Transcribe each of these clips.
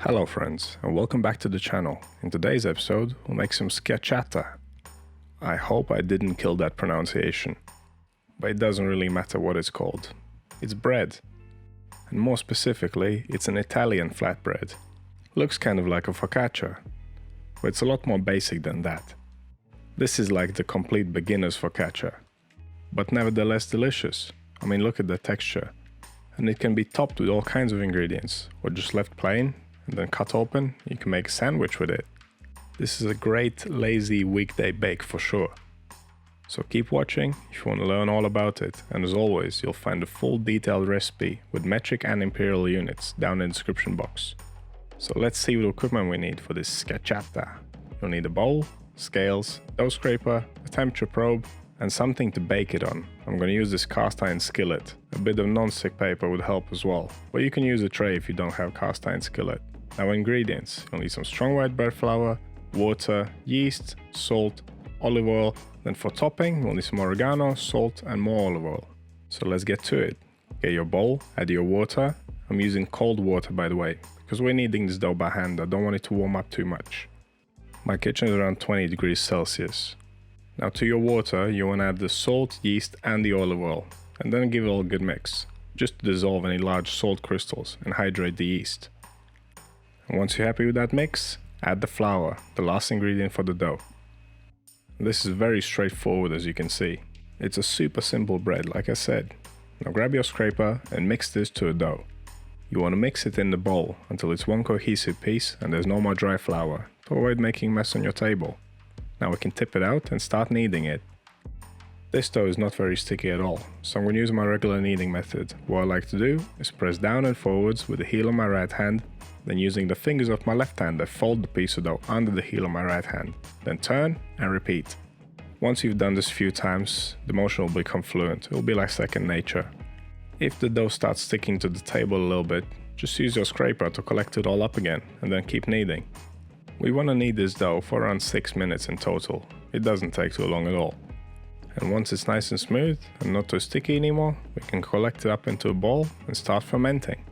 Hello friends, and welcome back to the channel. In today's episode, we'll make some schiacciata. I hope I didn't kill that pronunciation, but it doesn't really matter what it's called. It's bread, and more specifically, it's an Italian flatbread. Looks kind of like a focaccia, but it's a lot more basic than that. This is like the complete beginner's focaccia, but nevertheless delicious. I mean, look at the texture, and it can be topped with all kinds of ingredients, or just left plain and then cut open. You can make a sandwich with it. This is a great lazy weekday bake for sure. So keep watching if you want to learn all about it, and as always you'll find a full detailed recipe with metric and imperial units down in the description box. So let's see what equipment we need for this schiacciata. You'll need a bowl, scales, dough scraper, a temperature probe, and something to bake it on. I'm going to use this cast iron skillet. A bit of non-stick paper would help as well, but you can use a tray if you don't have cast iron skillet. Now ingredients: you'll need some strong white bread flour, water, yeast, salt, olive oil. Then for topping, we'll need some oregano, salt, and more olive oil. So let's get to it. Get your bowl, add your water. I'm using cold water by the way, because we're kneading this dough by hand. I don't want it to warm up too much. My kitchen is around 20 degrees Celsius. Now to your water, you want to add the salt, yeast, and the olive oil, and then give it all a good mix, just to dissolve any large salt crystals and hydrate the yeast. And once you're happy with that mix, add the flour, the last ingredient for the dough. This is very straightforward, as you can see. It's a super simple bread, like I said. Now grab your scraper and mix this to a dough. You want to mix it in the bowl until it's one cohesive piece and there's no more dry flour, to avoid making a mess on your table. Now we can tip it out and start kneading it. This dough is not very sticky at all, so I'm going to use my regular kneading method. What I like to do is press down and forwards with the heel of my right hand, then using the fingers of my left hand I fold the piece of dough under the heel of my right hand, then turn and repeat. Once you've done this a few times, the motion will become fluent. It will be like second nature. If the dough starts sticking to the table a little bit, just use your scraper to collect it all up again and then keep kneading. We want to knead this dough for around 6 minutes in total. It doesn't take too long at all. And once it's nice and smooth and not too sticky anymore, we can collect it up into a bowl and start fermenting.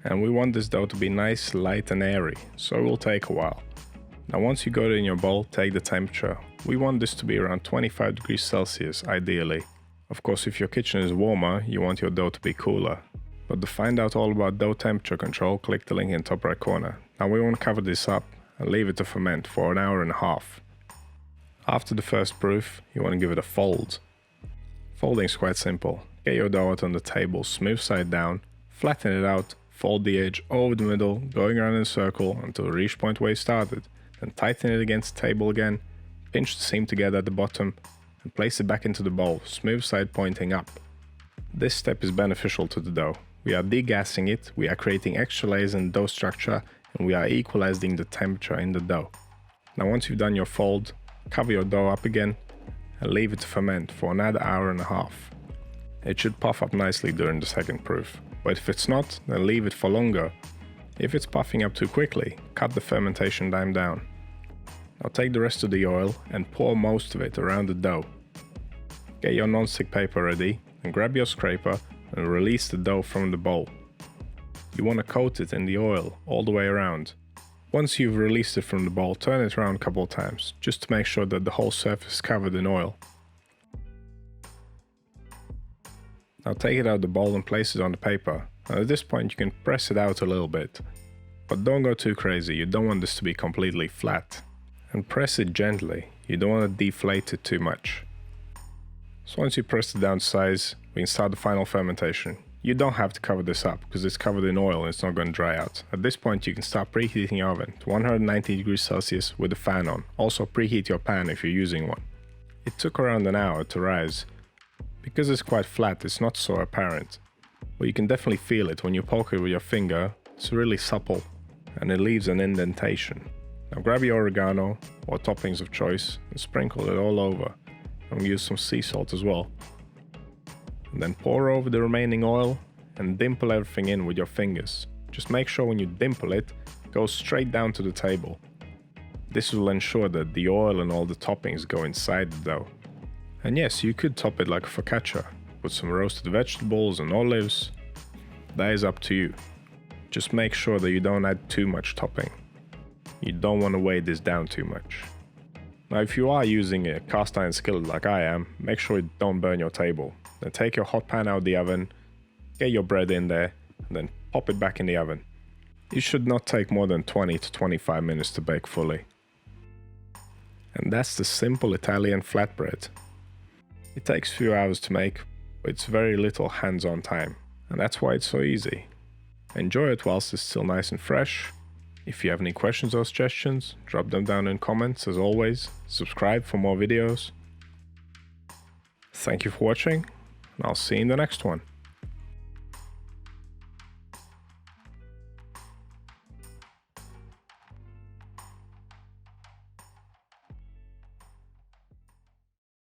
And we want this dough to be nice, light and airy, so it will take a while. Now once you got it in your bowl, take the temperature. We want this to be around 25 degrees Celsius ideally. Of course, if your kitchen is warmer, you want your dough to be cooler. But to find out all about dough temperature control, click the link in the top right corner. Now we want to cover this up and leave it to ferment for an hour and a half. After the first proof, you want to give it a fold. Folding is quite simple. Get your dough out on the table, smooth side down, flatten it out, fold the edge over the middle, going around in a circle until you reach point where you started. Then tighten it against the table again, pinch the seam together at the bottom, and place it back into the bowl, smooth side pointing up. This step is beneficial to the dough. We are degassing it, we are creating extra layers in the dough structure, and we are equalizing the temperature in the dough. Now once you've done your fold, cover your dough up again and leave it to ferment for another hour and a half. It should puff up nicely during the second proof, but if it's not, then leave it for longer. If it's puffing up too quickly, cut the fermentation time down. Now take the rest of the oil and pour most of it around the dough. Get your non-stick paper ready and grab your scraper and release the dough from the bowl. You want to coat it in the oil all the way around. Once you've released it from the bowl, turn it around a couple of times, just to make sure that the whole surface is covered in oil. Now take it out of the bowl and place it on the paper. And at this point you can press it out a little bit. But don't go too crazy, you don't want this to be completely flat. And press it gently, you don't want to deflate it too much. So once you press it down to size, we can start the final fermentation. You don't have to cover this up because it's covered in oil and it's not going to dry out. At this point you can start preheating your oven to 190 degrees Celsius with the fan on. Also preheat your pan if you're using one. It took around an hour to rise. Because it's quite flat, it's not so apparent. But you can definitely feel it when you poke it with your finger. It's really supple and it leaves an indentation. Now grab your oregano or toppings of choice and sprinkle it all over. And use some sea salt as well. And then pour over the remaining oil and dimple everything in with your fingers. Just make sure when you dimple it, it goes straight down to the table. This will ensure that the oil and all the toppings go inside the dough. And yes, you could top it like a focaccia with some roasted vegetables and olives. That is up to you. Just make sure that you don't add too much topping. You don't want to weigh this down too much. Now if you are using a cast iron skillet like I am, make sure you don't burn your table. Then take your hot pan out of the oven, get your bread in there, and then pop it back in the oven. It should not take more than 20 to 25 minutes to bake fully. And that's the simple Italian flatbread. It takes a few hours to make, but it's very little hands-on time, and that's why it's so easy. Enjoy it whilst it's still nice and fresh. If you have any questions or suggestions, drop them down in comments as always. Subscribe for more videos. Thank you for watching, and I'll see you in the next one.